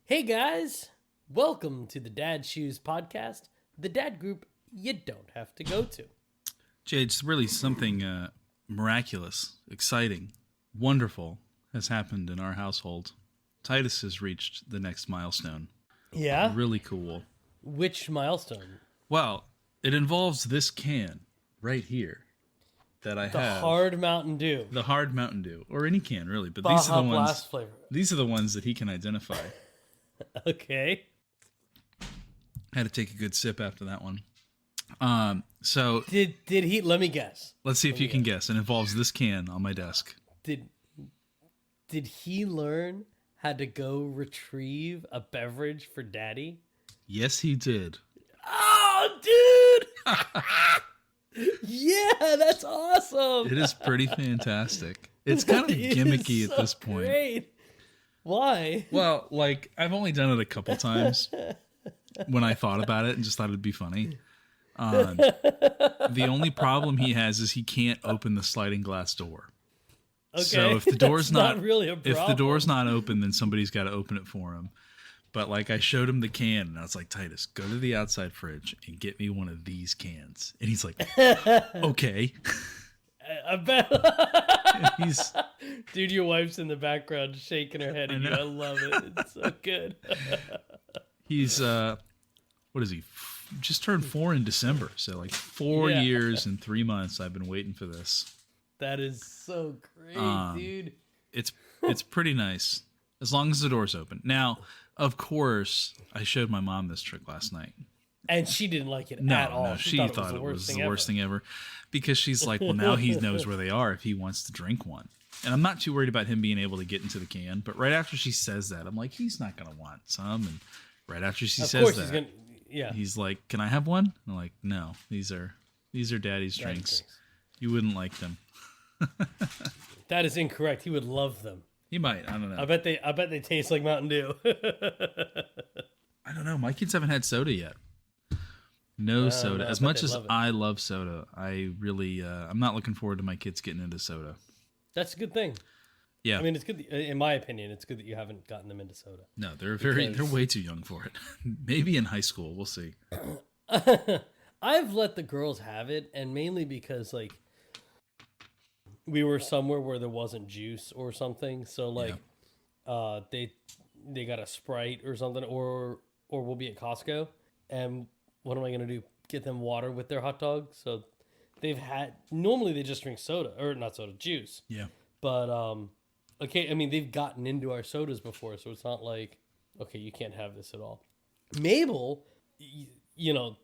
Hey guys, welcome to the Dad Shoes podcast, the dad group you don't have to go to. Jay, it's really something miraculous, exciting, wonderful has happened in our household. Titus has reached the next milestone. Yeah? Really cool. Which milestone? Well, it involves this can right here that I The have. hard Mountain Dew. The hard Mountain Dew, or any can really, but Baja these are the ones. Blast flavor. These are the ones that he can identify. Okay. Had to take a good sip after that one. So Did he? Let me guess. let's see if you can guess. It involves this can on my desk. Did he learn how to go retrieve a beverage for Daddy? Yes, he did. Oh, dude! Yeah, that's awesome. It is pretty fantastic. It's kind of It gimmicky is at so this point. Great. Why? Well, like, I've only done it a couple times when I thought about it and just thought it'd be funny. The only problem he has is he can't open the sliding glass door. Okay. So if the door's That's not really a problem. if the door's not open, then somebody's got to open it for him. But like, I showed him the can and I was like, Titus, go to the outside fridge and get me one of these cans. And he's like, okay. I bet. He's Dude, your wife's in the background shaking her head at you. know. I love it. It's so good. he's what is he? Just turned 4 in December. So like 4 Yeah. years and 3 months I've been waiting for this. That is so great, dude. It's pretty nice as long as the door's open. Now, of course, I showed my mom this trick last night. And she didn't like it No, at all. no, she thought it was the worst ever. thing ever, because she's like, well, now he knows where they are if he wants to drink one. And I'm not too worried about him being able to get into the can. But right after she says that, I'm like, he's not going to want some. And right after she Of says course that, he's gonna. Yeah. he's like, can I have one? And I'm like, no, these are daddy's drinks. You wouldn't like them. That is incorrect. He would love them. He might. I don't know. I bet they taste like Mountain Dew. I don't know. My kids haven't had soda yet. No soda. no, I As bet much they as love it. I love soda, I really, I'm not looking forward to my kids getting into soda. That's a good thing. Yeah. I mean, it's good. In my opinion, it's good that you haven't gotten them into soda. No, they're Because- way too young for it. Maybe in high school, we'll see. I've let the girls have it, and mainly because like we were somewhere where there wasn't juice or something. So like, they got a Sprite or something, or we'll be at Costco, and what am I gonna do? Get them water with their hot dog? So normally they just drink soda, or not soda, juice. Yeah. But okay, I mean they've gotten into our sodas before, so it's not like okay, you can't have this at all. Mabel, you know,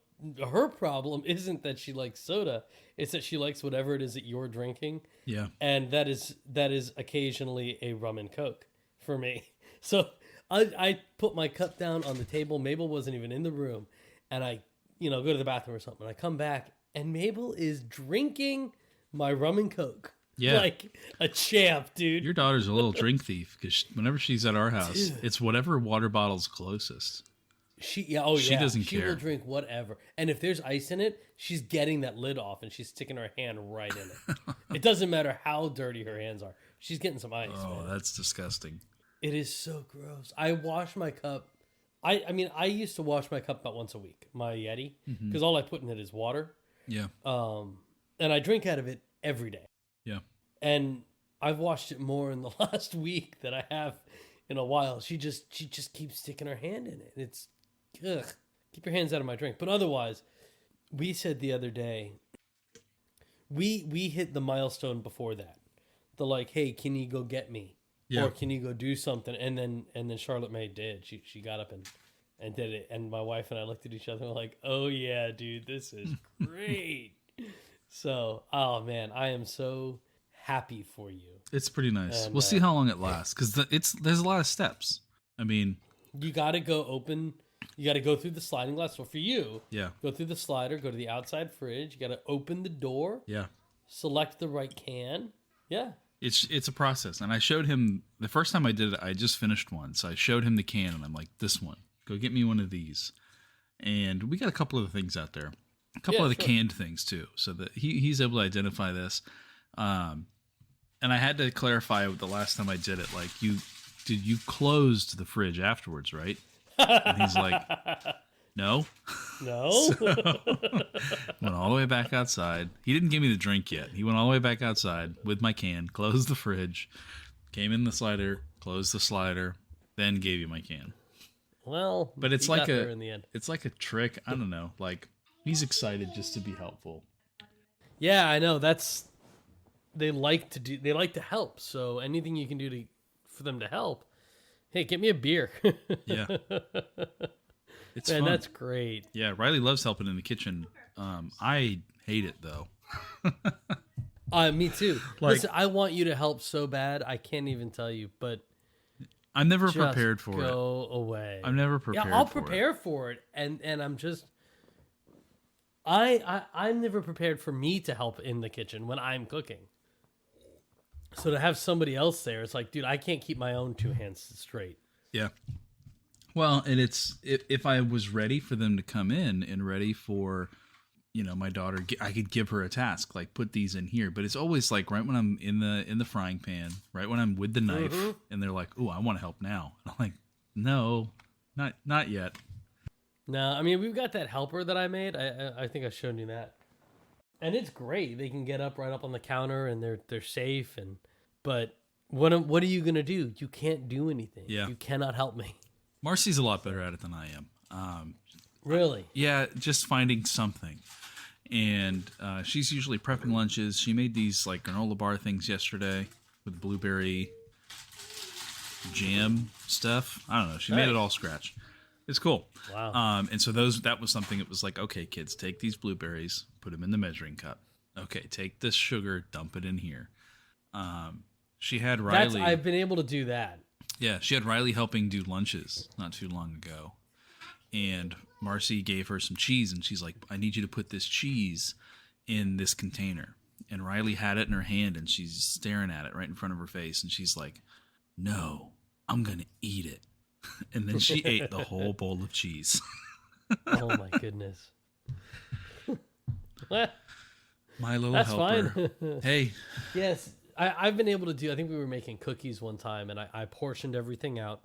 her problem isn't that she likes soda; it's that she likes whatever it is that you're drinking, Yeah. and that is occasionally a rum and coke for me. So I put my cup down on the table. Mabel wasn't even in the room, and I go to the bathroom or something. I come back, and Mabel is drinking my rum and coke. Yeah. Like a champ, dude. Your daughter's a little drink thief because whenever she's at our house, it's whatever water bottle's closest. She She doesn't She will care. drink whatever, and if there's ice in it, she's getting that lid off and she's sticking her hand right in it. It doesn't matter how dirty her hands are. She's getting some ice. Oh, Man. that's disgusting. It is so gross. I wash my cup. I mean, I used to wash my cup about once a week, my Yeti, because all I put in it is water. Yeah. And I drink out of it every day. Yeah. And I've washed it more in the last week than I have in a while. She just keeps sticking her hand in it. It's ugh. Keep your hands out of my drink. But otherwise, we said the other day, we hit the milestone before that. The like, hey, can you go get me? Yeah. Or can you go do something? And then Charlotte May did. She got up and did it. And my wife and I looked at each other and were like, oh yeah, dude, this is great. So, oh man, I am so happy for you. It's pretty nice. And, We'll see how long it lasts because there's a lot of steps. I mean, You got to go open. You got to go through the sliding glass. So for you, yeah. go through the slider, go to the outside fridge. You got to open the door, Yeah. select the right can. Yeah. It's a process. And I showed him the first time I did it, I just finished one. So I showed him the can and I'm like, this one, go get me one of these. And we got a couple of the things out there, a couple of the canned things too. So that he's able to identify this. And I had to clarify the last time I did it, like "Did you close the fridge afterwards, right?" And he's like, "No." No. So, went all the way back outside. He didn't give me the drink yet. He went all the way back outside with my can, closed the fridge, came in the slider, closed the slider, then gave you my can. Well, but it's you like got there in the end. it's like a trick. I don't know. Like, he's excited just to be helpful. Yeah, I know. They like to help. So anything you can do for them to help. Hey, get me a beer. Yeah. It's Man, fun. that's great. Yeah, Riley loves helping in the kitchen. I hate it though. Me too. Like, Listen, I want you to help so bad. I can't even tell you, but I'm never just prepared for it. go away. I'm never prepared. Yeah, I'll for prepare for it, and I'm just. I'm never prepared for me to help in the kitchen when I'm cooking. So to have somebody else there, it's like, dude, I can't keep my own two hands straight. Yeah. Well, and it's if I was ready for them to come in and ready for, my daughter, I could give her a task, like put these in here. But it's always like right when I'm in the frying pan, right when I'm with the knife, and they're like, "Oh, I want to help now." And I'm like, "No, not yet." No, I mean, we've got that helper that I made. I think I showed you that, and it's great. They can get up right up on the counter, and they're safe. But what are you gonna do? You can't do anything. Yeah. You cannot help me. Marcy's a lot better at it than I am. Really? Yeah, just finding something. And she's usually prepping lunches. She made these like granola bar things yesterday with blueberry jam stuff. I don't know. She made it all scratch. It's cool. Wow. And so that was something. It was like, okay, kids, take these blueberries, put them in the measuring cup. Okay, take this sugar, dump it in here. She had Riley. I've been able to do that. Yeah, she had Riley helping do lunches not too long ago. And Marcy gave her some cheese, and she's like, I need you to put this cheese in this container. And Riley had it in her hand, and she's staring at it right in front of her face. And she's like, no, I'm going to eat it. And then she ate the whole bowl of cheese. Oh, my goodness. My little That's helper. fine. Hey. Yes, I've been able to do. I think we were making cookies one time, and I portioned everything out.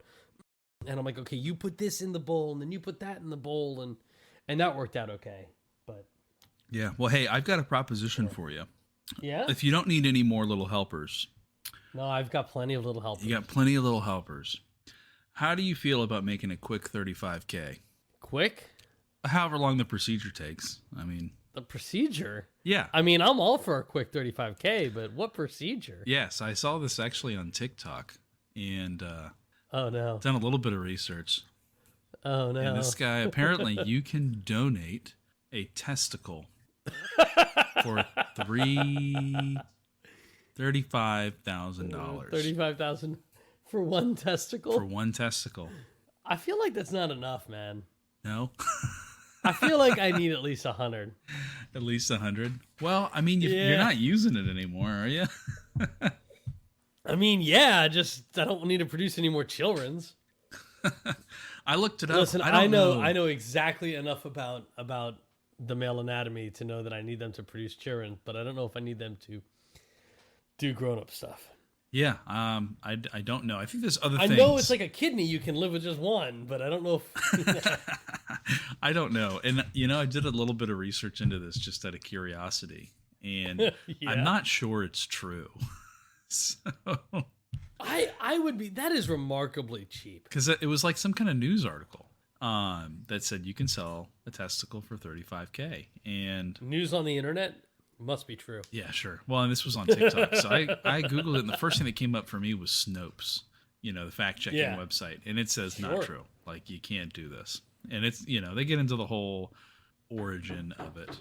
And I'm like, okay, you put this in the bowl, and then you put that in the bowl, and that worked out okay. But Yeah. Well, hey, I've got a proposition for you. yeah, If you don't need any more little helpers, no, I've got plenty of little helpers. you got plenty of little helpers. How do you feel about making a quick 35K? Quick? However long the procedure takes. I mean, The procedure? yeah. I mean, I'm all for a quick 35K, but what procedure? Yes, I saw this actually on TikTok and Oh, no. done a little bit of research. Oh, no. And this guy, apparently you can donate a testicle for $35,000. $35,000 for one testicle? For one testicle. I feel like that's not enough, man. No? I feel like I need at least 100. At least 100? Well, I mean, Yeah. you're not using it anymore, are you? I mean, yeah, I don't need to produce any more children's. I looked it up. Listen, I know. I know exactly enough about the male anatomy to know that I need them to produce children, but I don't know if I need them to do grown-up stuff. Yeah, I don't know. I think there's other things. I know it's like a kidney, you can live with just one, but I don't know if... I don't know. And, I did a little bit of research into this just out of curiosity. And Yeah. I'm not sure it's true. So, I would be... That is remarkably cheap. because it was like some kind of news article that said you can sell a testicle for $35K. And News on the internet must be true. yeah, sure. Well, and this was on TikTok. So I Googled it, and the first thing that came up for me was Snopes, the fact-checking Yeah. website. And it says Sure. not true. Like, you can't do this. And it's, they get into the whole origin of it.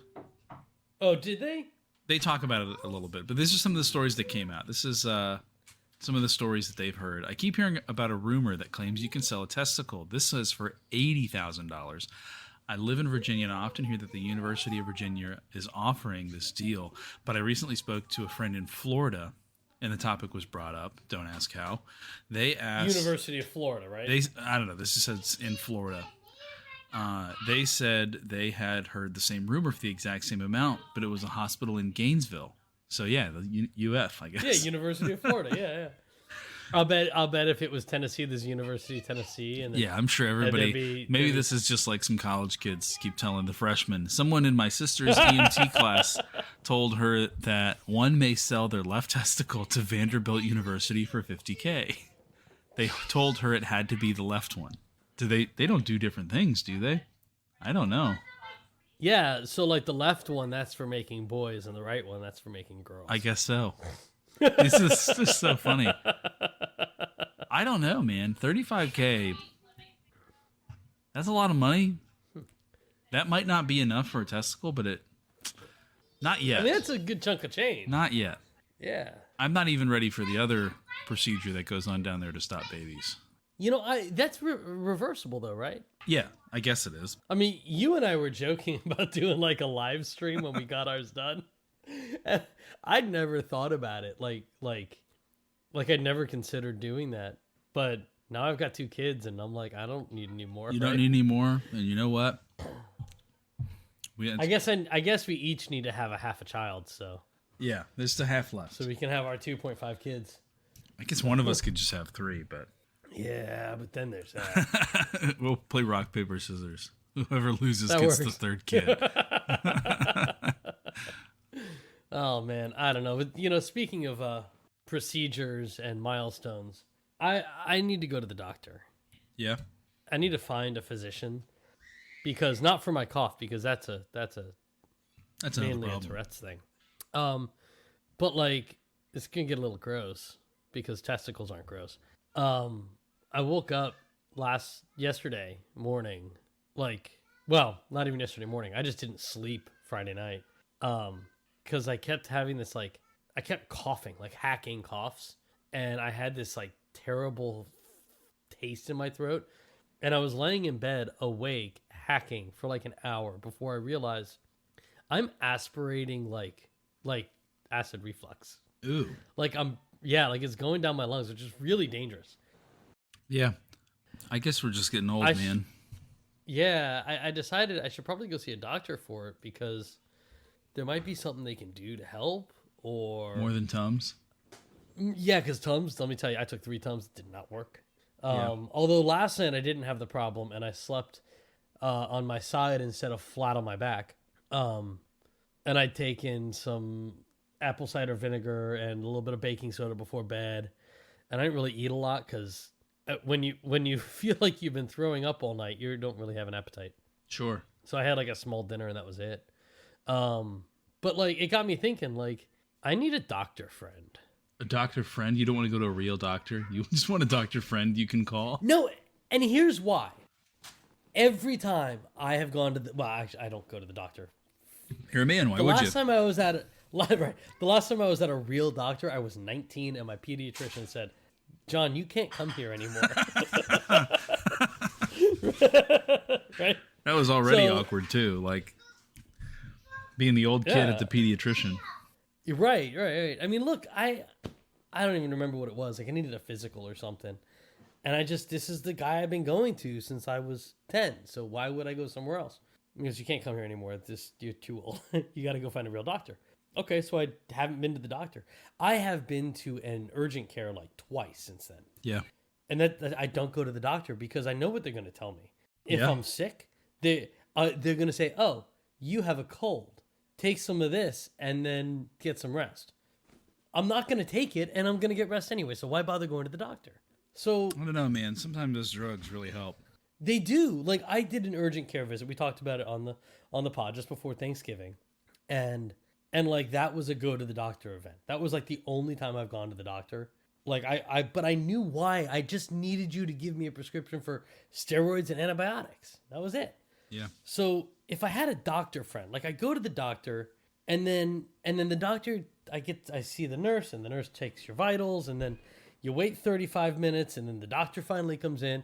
Oh, did they? They talk about it a little bit, but these are some of the stories that came out. This is some of the stories that they've heard. I keep hearing about a rumor that claims you can sell a testicle. This says for $80,000. I live in Virginia, and I often hear that the University of Virginia is offering this deal. But I recently spoke to a friend in Florida, and the topic was brought up. Don't ask how. They asked... University of Florida, right? I don't know. This says in Florida. They said they had heard the same rumor for the exact same amount, but it was a hospital in Gainesville. So yeah, the UF, I guess. Yeah, University of Florida. Yeah, yeah. I'll bet if it was Tennessee, there's University of Tennessee, and then, Yeah, I'm sure everybody. Maybe this is just like some college kids keep telling the freshmen. Someone in my sister's EMT class told her that one may sell their left testicle to Vanderbilt University for $50K. They told her it had to be the left one. Do they? They don't do different things, do they? I don't know. Yeah, so like the left one, that's for making boys, and the right one, that's for making girls. I guess so. This is just so funny. I don't know, man. $35K. That's a lot of money. That might not be enough for a testicle, but not yet. I mean, that's a good chunk of change. Not yet. Yeah. I'm not even ready for the other procedure that goes on down there to stop babies. You know, that's reversible though, right? Yeah, I guess it is. I mean, you and I were joking about doing like a live stream when we got ours done. I'd never thought about it. Like I'd never considered doing that. But now I've got 2 kids, and I'm like, I don't need any more. You don't need any more, and you know what? I guess we each need to have a half a child, so yeah, there's the half left. so we can have our 2.5 kids. I guess one of us could just have 3, but Yeah, but then there's that. we'll play rock paper scissors. Whoever loses That gets works. the 3rd kid. Oh man, I don't know. But speaking of procedures and milestones, I need to go to the doctor. Yeah, I need to find a physician, because not for my cough, because that's another mainly a problem. Tourette's thing. But like it's gonna get a little gross because testicles aren't gross. I woke up yesterday morning, not even yesterday morning. I just didn't sleep Friday night. Because I kept having this I kept coughing, like hacking coughs, and I had this like terrible taste in my throat, and I was laying in bed awake hacking for like an hour before I realized I'm aspirating like acid reflux. Ooh. Like it's going down my lungs, which is really dangerous. Yeah. I guess we're just getting old, man. Yeah, I decided I should probably go see a doctor for it, because there might be something they can do to help, or More than Tums? yeah, because Tums, let me tell you, I took 3 Tums, did not work. Yeah. Although last night I didn't have the problem, and I slept on my side instead of flat on my back. And I'd taken some apple cider vinegar and a little bit of baking soda before bed, and I didn't really eat a lot, because when you feel like you've been throwing up all night, you don't really have an appetite. Sure. So I had like a small dinner, and that was it. But like it got me thinking, like, I need a doctor friend. A doctor friend? You don't want to go to a real doctor? You just want a doctor friend you can call? No, and here's why. Every time I have gone to actually, I don't go to the doctor. You're a man. Why The would last you? time I was at the last time I was at a real doctor, I was 19, and my pediatrician said, "John, you can't come here anymore." Right? That was already So- awkward too. Like being the old kid Yeah. at the pediatrician. You're right. I mean, look, I don't even remember what it was. Like I needed a physical or something. And this is the guy I've been going to since I was 10. So why would I go somewhere else? Because you can't come here anymore. You're too old. You got to go find a real doctor. Okay, so I haven't been to the doctor. I have been to an urgent care like twice since then. Yeah. And that I don't go to the doctor because I know what they're going to tell me. If Yeah. I'm sick, they're going to say, "Oh, you have a cold. Take some of this and then get some rest." I'm not going to take it, and I'm going to get rest anyway. So why bother going to the doctor? So I don't know, man. Sometimes those drugs really help. they do. Like I did an urgent care visit. We talked about it on the pod just before Thanksgiving, and like that was a go to the doctor event. That was like the only time I've gone to the doctor. Like but I knew why. I just needed you to give me a prescription for steroids and antibiotics. That was it. Yeah. So if I had a doctor friend, like I go to the doctor, and then the doctor, I see the nurse, and the nurse takes your vitals, and then you wait 35 minutes, and then the doctor finally comes in,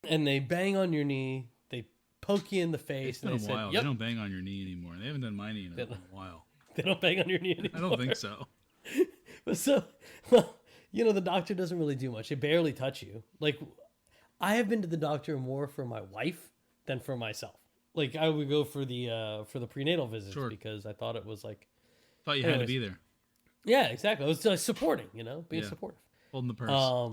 and they bang on your knee, they poke you in the face, It's been and a they while. say, "Yep." They don't bang on your knee anymore. They haven't done my knee in a while. They don't bang on your knee I anymore. don't think so. But so, the doctor doesn't really do much. They barely touch you. Like, I have been to the doctor more for my wife than for myself. Like, I would go for the prenatal visits Sure. because I thought it was like, Thought you had to Anyways. be there. yeah, exactly. It was supporting, being Yeah. supportive. Holding the purse.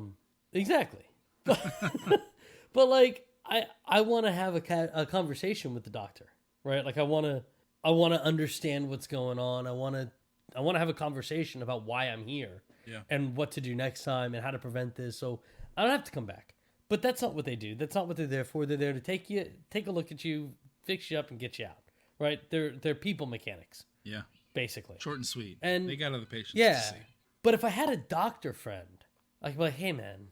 Exactly. But like, I want to have a conversation with the doctor, right? Like, I want to understand what's going on. I want to have a conversation about why I'm here, and what to do next time and how to prevent this. So I don't have to come back. But that's not what they do. That's not what they're there for. They're there to take a look at you, fix you up, and get you out. Right? They're people mechanics. Yeah. Basically. Short and sweet. And they got other patients yeah. to see. But if I had a doctor friend, I'd be like, hey man,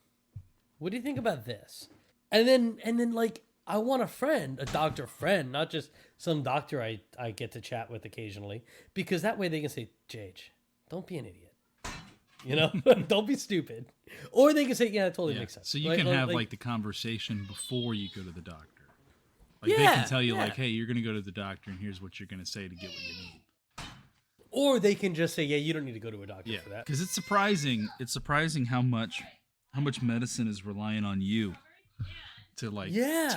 what do you think about this? And then like, I want a doctor friend, not just some doctor I get to chat with occasionally, because that way they can say, Jage, don't be an idiot. You know, don't be stupid. Or they can say, yeah, it totally makes sense. So you can have like the conversation before you go to the doctor. Like, Yeah, they can tell you yeah. like, hey, you're going to go to the doctor and here's what you're going to say to get what you need. Or they can just say, yeah, you don't need to go to a doctor Yeah, for that. because it's surprising how much medicine is relying on you to like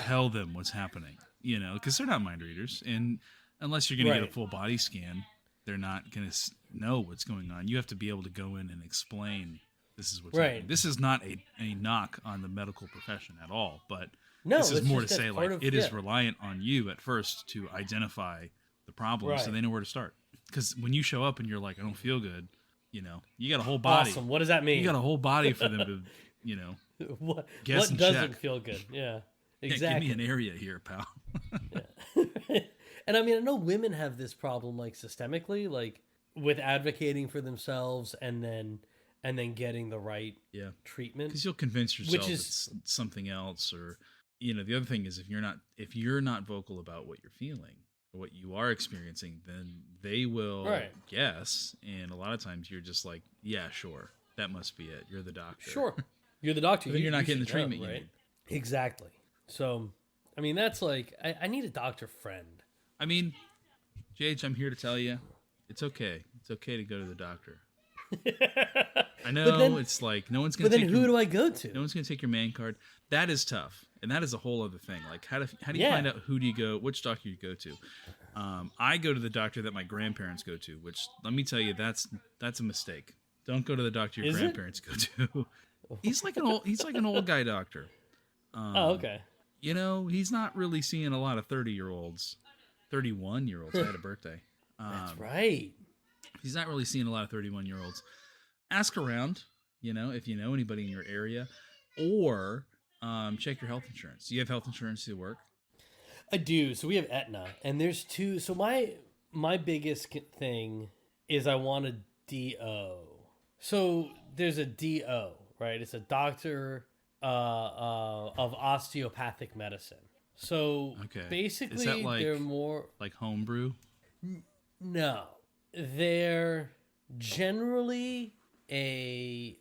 tell them what's happening. You know, because they're not mind readers, and unless you're going to get a full body scan, they're not going to know what's going on. You have to be able to go in and explain this is what's happening. This is not a knock on the medical profession at all, but No, this is it's more to just say that's like part of- it is reliant on you at first to identify the problem so Right. they know where to start. Because when you show up and you're like, I don't feel good, you know, you got a whole body. Awesome. What does that mean? You got a whole body for them to, you know, what guess and doesn't check. feel good? Yeah, Yeah, exactly. give me an area here, pal. And I mean, I know women have this problem, like systemically, like with advocating for themselves and then getting the right treatment. Because you'll convince yourself is- it's something else, or you know, the other thing is if you're not vocal about what you're feeling, or what you are experiencing, then they will guess, and a lot of times you're just like, yeah, sure, that must be it. You're the doctor. Sure, you're the doctor. But then you're not getting the should know, treatment you need. Exactly. So, I mean, that's like I need a doctor friend. I mean, JH, I'm here to tell you, it's okay. It's okay to go to the doctor. I know it's like no one's gonna. But then who do I go to? No one's gonna take your man card. That is tough, and that is a whole other thing. Like how do you find out who do you go, which doctor you go to? I go to the doctor that my grandparents go to, which let me tell you, that's a mistake. Don't go to the doctor your grandparents go to. He's like an old guy doctor. Okay. You know, he's not really seeing a lot of 30-year-olds, 31-year-olds. I had a birthday. That's right. He's not really seeing a lot of 31-year-olds. Ask around, you know, if you know anybody in your area, or check your health insurance. Do you have health insurance to work? I do. So we have Aetna, and there's two. So my biggest thing is I want a DO. So there's a DO, right? It's a doctor of osteopathic medicine. So basically, is that like, they're more like homebrew. No, they're generally a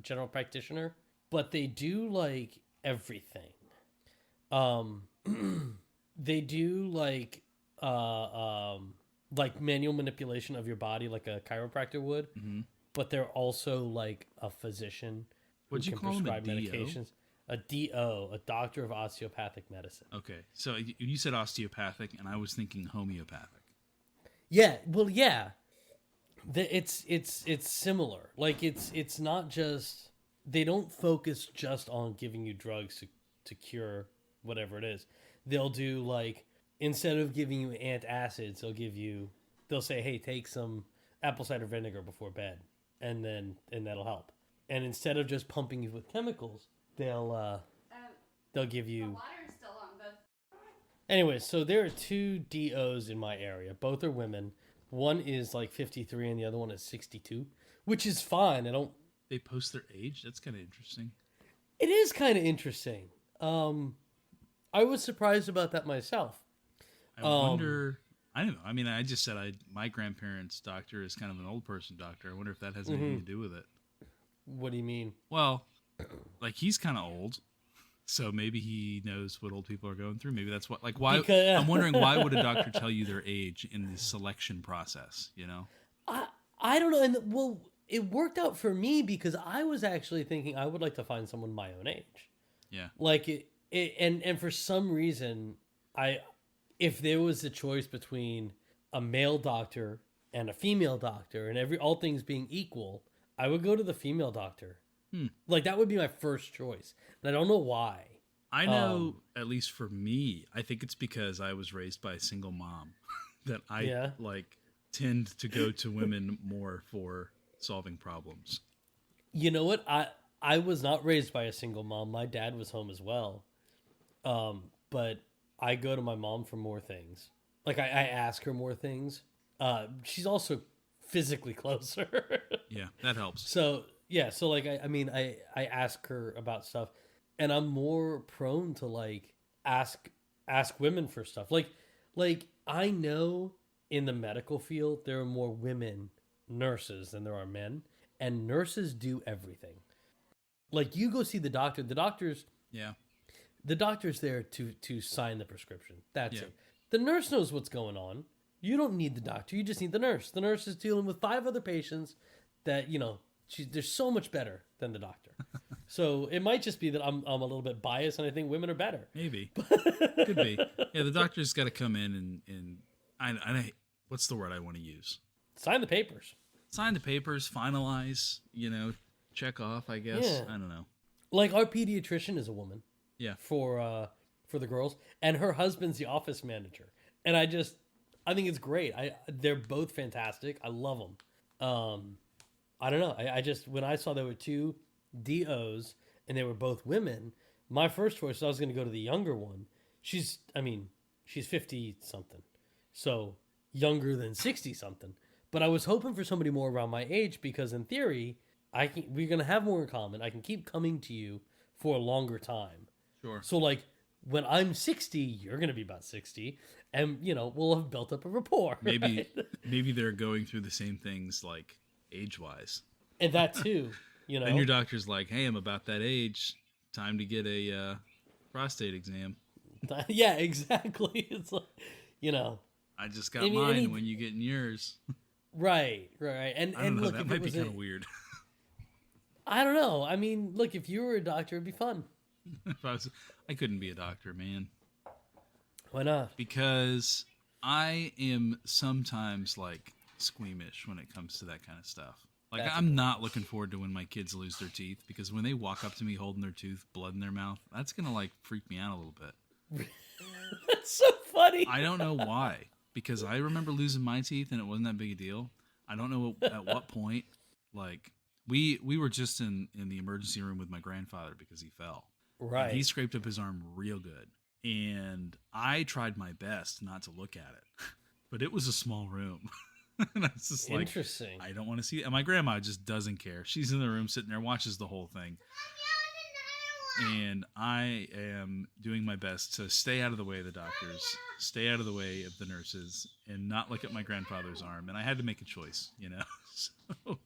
general practitioner, but they do like everything. They do like manual manipulation of your body, like a chiropractor would. Mm-hmm. But they're also like a physician who What'd you can call him, a prescribe DO? medications. A DO, a doctor of osteopathic medicine. Okay, so you said osteopathic, and I was thinking homeopathic. Yeah, well, yeah. It's similar. Like it's not just, they don't focus just on giving you drugs to cure whatever it is. They'll do like, instead of giving you antacids, they'll say, hey, take some apple cider vinegar before bed, and that'll help. And instead of just pumping you with chemicals, they'll give you. The water is still on both. Anyway, so there are two DOs in my area. Both are women. One is like 53 and the other one is 62, which is fine. They post their age? That's kind of interesting. It is kind of interesting. I was surprised about that myself. I wonder. I don't know. I mean, I just said my grandparents' doctor is kind of an old person doctor. I wonder if that has anything to do with it. What do you mean? Well, like he's kind of old, so maybe he knows what old people are going through. Maybe that's what. Like, why? I'm wondering why would a doctor tell you their age in the selection process? You know. I don't know. And well, it worked out for me because I was actually thinking I would like to find someone my own age. Yeah. Like and for some reason, if there was a choice between a male doctor and a female doctor, and all things being equal, I would go to the female doctor. Hmm. Like that would be my first choice, and I don't know why. I know, at least for me, I think it's because I was raised by a single mom that I like tend to go to women more for solving problems. You know what? I was not raised by a single mom. My dad was home as well. But I go to my mom for more things. Like I ask her more things. She's also physically closer. Yeah, that helps. So yeah, so like I mean I ask her about stuff, and I'm more prone to like ask women for stuff. Like I know in the medical field there are more women nurses than there are men, and nurses do everything. Like you go see the doctor, Yeah. the doctor's there to sign the prescription. That's Yeah. it. The nurse knows what's going on. You don't need the doctor. You just need the nurse. The nurse is dealing with 5 other patients that, you know, they're so much better than the doctor. So it might just be that I'm a little bit biased and I think women are better. Maybe. Could be. Yeah, the doctor's got to come in and I what's the word I want to use? Sign the papers. Sign the papers, finalize, check off, I guess. Yeah. I don't know. Like our pediatrician is a woman. Yeah. For the girls, and her husband's the office manager. And I think it's great. They're both fantastic. I love them. I don't know. I just when I saw there were 2 DOs and they were both women, my first choice I was going to go to the younger one. She's 50 something. So younger than 60 something. But I was hoping for somebody more around my age because in theory, we're going to have more in common. I can keep coming to you for a longer time. Sure. So like when I'm 60, you're going to be about 60 and we'll have built up a rapport. Maybe right? maybe they're going through the same things like age-wise. And that too, And your doctor's like, "Hey, I'm about that age. Time to get a prostate exam." Yeah, exactly. It's like, I just got mine. When you getting yours? Right. And I don't know. look, That might be kind of weird. I don't know. I mean, look, if you were a doctor, it'd be fun. I couldn't be a doctor, man. Why not? Because I am sometimes like squeamish when it comes to that kind of stuff. Like I'm not looking forward to when my kids lose their teeth, because when they walk up to me holding their tooth, blood in their mouth, that's gonna like freak me out a little bit. That's so funny. I don't know why, because I remember losing my teeth and it wasn't that big a deal. I don't know at what point. Like we were just in the emergency room with my grandfather because he fell. Right. And he scraped up his arm real good. And I tried my best not to look at it. But it was a small room. And I was just like, interesting. I don't want to see it. And my grandma just doesn't care. She's in the room sitting there, watches the whole thing. And I am doing my best to stay out of the way of the doctors, stay out of the way of the nurses, and not look at my grandfather's arm. And I had to make a choice, So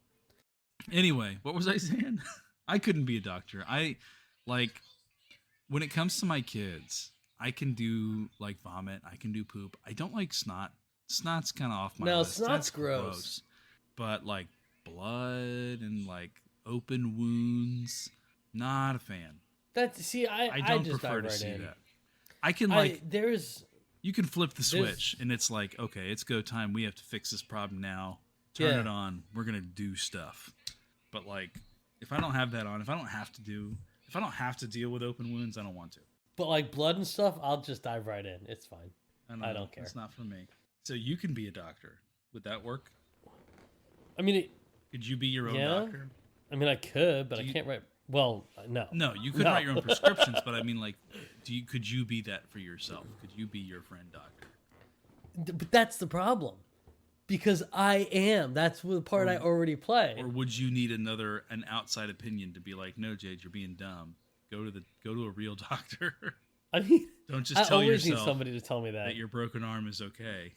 anyway, what was I saying? I couldn't be a doctor. When it comes to my kids, I can do like vomit. I can do poop. I don't like snot. Snot's kind of off my list. Snot's That's gross. But like blood and like open wounds, not a fan. I don't just prefer dive to right see in. that. I can you can flip the switch and it's like, okay, it's go time. We have to fix this problem now. Turn it on. We're gonna do stuff. But like, if I don't have that on, if I don't have to deal with open wounds, I don't want to. But like blood and stuff, I'll just dive right in. It's fine. I don't care. It's not for me. So you can be a doctor. Would that work? I mean, could you be your own doctor? I mean, I could, but I can't write. Well, no. No, you could write your own prescriptions, but I mean, like, could you be that for yourself? Could you be your friend doctor? But that's the problem, because I am. That's the part I already play. Or would you need an outside opinion to be like, no, Jade, you're being dumb. Go to a real doctor. I mean, don't just tell yourself need somebody to tell me that your broken arm is okay.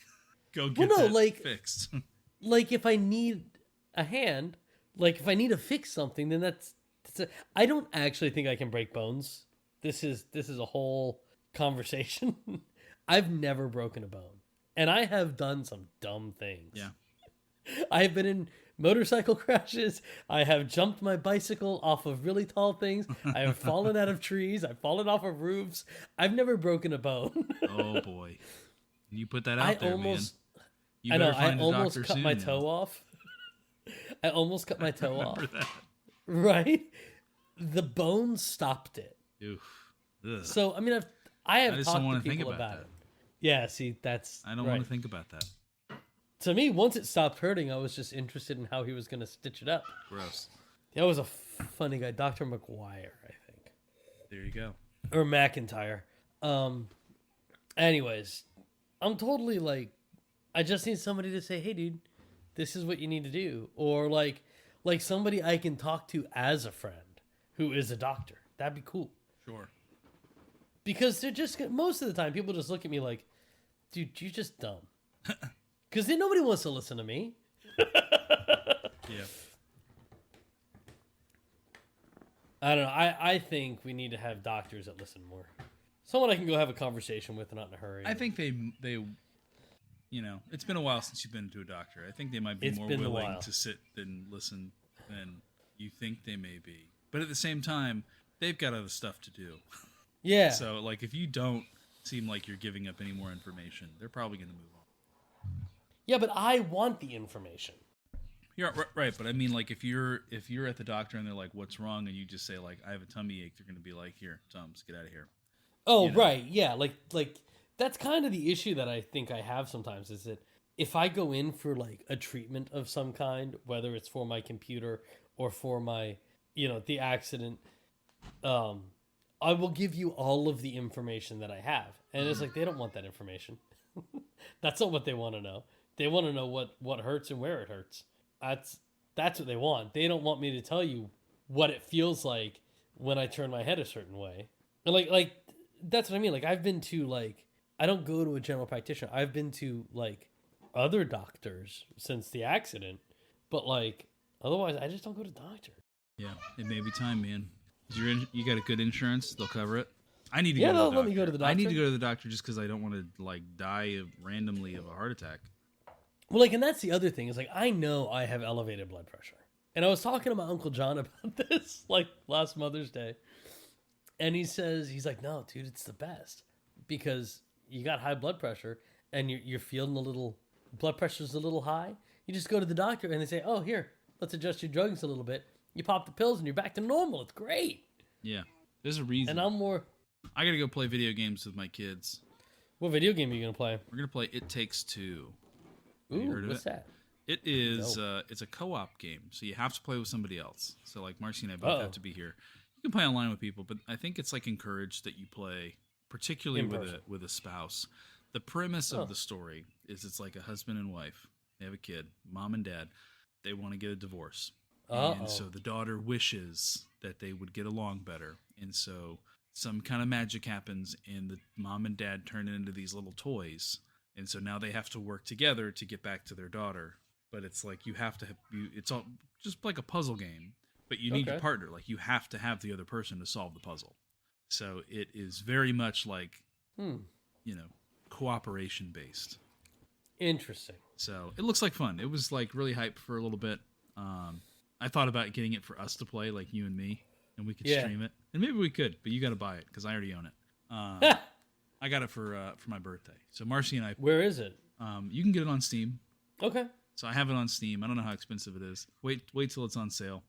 Go get that fixed. Like if I need a hand, like if I need to fix something, then that's I don't actually think I can break bones. This is a whole conversation. I've never broken a bone, and I have done some dumb things. Yeah, I have been in motorcycle crashes. I have jumped my bicycle off of really tall things. I have fallen out of trees. I've fallen off of roofs. I've never broken a bone. Oh boy, you put that out there, man. I know. I almost cut my toe off. I almost cut my I toe remember off. that. Right? The bone stopped it. Oof. Ugh. So I mean, I I have just don't talked to want to think people about about that. it. Yeah, see, that's I don't right. want to think about that. To me, once it stopped hurting, I was just interested in how he was going to stitch it up. Gross. That was a funny guy, Dr. McGuire, I think, There you go. or McIntyre. Um, anyways, I'm totally like, I just need somebody to say, "Hey, dude, this is what you need to do," or like somebody I can talk to as a friend who is a doctor. That'd be cool. Sure. Because they're just most of the time people just look at me like, "Dude, you're just dumb," because then nobody wants to listen to me. Yeah. I don't know. I think we need to have doctors that listen more. Someone I can go have a conversation with, and not in a hurry. I think they it's been a while since you've been to a doctor. I think they might be It's more been a willing while. to sit and listen than you think they may be. But at the same time, they've got other stuff to do. Yeah. So, like, if you don't seem like you're giving up any more information, they're probably going to move on. Yeah, but I want the information. You're right, but I mean, like, if you're at the doctor and they're like, "What's wrong?" and you just say, like, "I have a tummy ache," they're going to be like, "Here, Tums, get out of here." Oh, You know. right. Yeah, like that's kind of the issue that I think I have sometimes is that if I go in for like a treatment of some kind, whether it's for my computer or for my, the accident, I will give you all of the information that I have. And it's like they don't want that information. That's not what they want to know. They want to know what hurts and where it hurts. That's what they want. They don't want me to tell you what it feels like when I turn my head a certain way. And like that's what I mean. Like I've been to I don't go to a general practitioner. I've been to like other doctors since the accident, but like otherwise I just don't go to doctors. Yeah, it may be time, man. You got a good insurance? They'll cover it. I need to Yeah, go to the they'll doctor. let me go to the I need to doctor. go to the doctor just because I don't want to like die randomly of a heart attack. Well, like, and that's the other thing is like I know I have elevated blood pressure, and I was talking to my Uncle John about this like last Mother's Day, and he's like, no, dude, it's the best because you got high blood pressure and you're feeling a little blood pressure's a little high. You just go to the doctor and they say, oh, here, let's adjust your drugs a little bit. You pop the pills and you're back to normal. It's great. Yeah, there's a reason. And I'm more. I gotta go play video games with my kids. What video game are you gonna play? We're gonna play It Takes Two. Have you Ooh, heard of what's it? that? It is. It's a co-op game, so you have to play with somebody else. So like Marcy and I both Uh-oh. have to be here. You can play online with people, but I think it's like encouraged that you play, particularly In with person. with a spouse. The premise Oh. of the story is it's like a husband and wife. They have a kid, mom and dad. They want to get a divorce, Uh-oh. and so the daughter wishes that they would get along better, and so some kind of magic happens, and the mom and dad turn it into these little toys. And so now they have to work together to get back to their daughter. But it's like you have to it's all just like a puzzle game, but you need your Okay. partner. Like you have to have the other person to solve the puzzle. So it is very much like, Hmm. cooperation based. Interesting. So it looks like fun. It was like really hype for a little bit. I thought about getting it for us to play, like you and me, and we could Yeah. stream it. And maybe we could, but you got to buy it because I already own it. I got it for my birthday. So Marcy and I, Where is it? you can get it on Steam. Okay. So I have it on Steam. I don't know how expensive it is. Wait till it's on sale.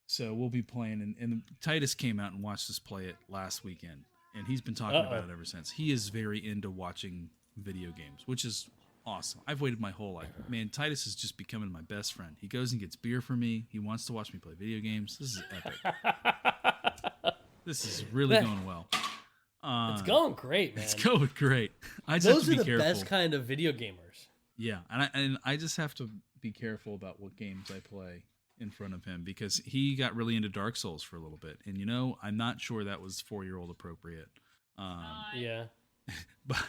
So we'll be playing, and Titus came out and watched us play it last weekend, and he's been talking about it ever since. He is very into watching video games, which is awesome. I've waited my whole life. Man, Titus is just becoming my best friend. He goes and gets beer for me. He wants to watch me play video games. This is epic. This is really going well. It's going great, man. It's going great. I just Those have are to be the careful. best kind of video gamers. Yeah, and I just have to be careful about what games I play in front of him because he got really into Dark Souls for a little bit, and I'm not sure that was 4-year-old appropriate. Yeah. But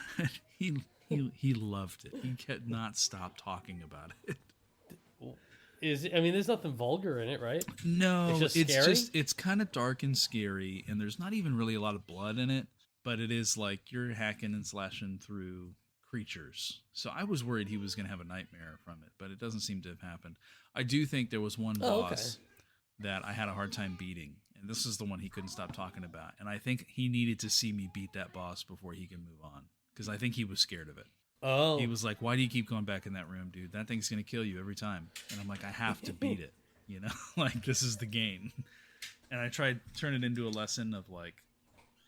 he loved it. He could not stop talking about it. I mean, there's nothing vulgar in it, right? No, It's just scary? it's kind of dark and scary, and there's not even really a lot of blood in it, but it is like you're hacking and slashing through creatures. So I was worried he was going to have a nightmare from it, but it doesn't seem to have happened. I do think there was one Oh, okay. boss that I had a hard time beating, and this is the one he couldn't stop talking about. And I think he needed to see me beat that boss before he can move on, because I think he was scared of it. He Oh. was like, "Why do you keep going back in that room, dude? That thing's gonna kill you every time." And I'm like, "I have to beat it, you know? Like this is the game." And I tried to turn it into a lesson of like,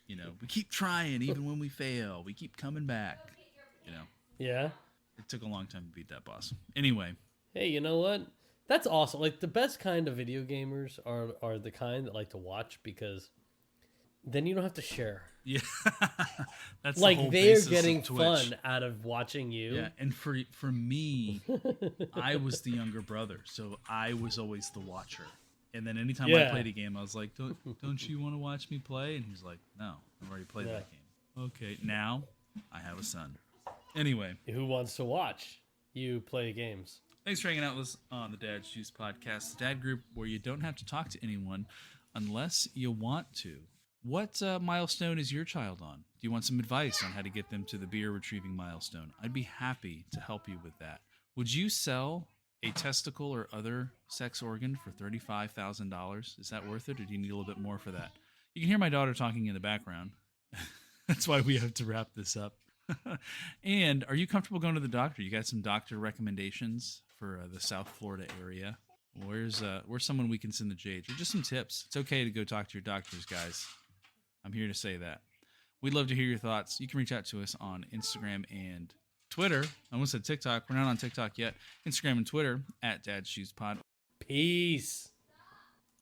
we keep trying even when we fail. We keep coming back. You know, Yeah. it took a long time to beat that boss. Anyway, Hey, you know what? That's awesome. Like the best kind of video gamers are the kind that like to watch because then you don't have to share. yeah, that's the Like whole they're basis getting of Twitch. fun out of watching you. Yeah, and for me, I was the younger brother, so I was always the watcher. And then anytime I Yeah. played a game, I was like, "Don't you want to watch me play?" And he's like, "No, I've already played Yeah. that game." Okay, now I have a son. Anyway, Who wants to watch you play games? thanks for hanging out with us on the Dad Shoes Podcast, the dad group where you don't have to talk to anyone unless you want to. What milestone is your child on? Do you want some advice on how to get them to the beer retrieving milestone? I'd be happy to help you with that. Would you sell a testicle or other sex organ for $35,000? Is that worth it, or do you need a little bit more for that? You can hear my daughter talking in the background. That's why we have to wrap this up. And are you comfortable going to the doctor? You got some doctor recommendations for the South Florida area? Where's someone we can send the Jades? Or just some tips. It's okay to go talk to your doctors, guys. I'm here to say that. We'd love to hear your thoughts. You can reach out to us on Instagram and Twitter. I almost said TikTok. We're not on TikTok yet. Instagram and Twitter at Dad Shoes Pod. Peace.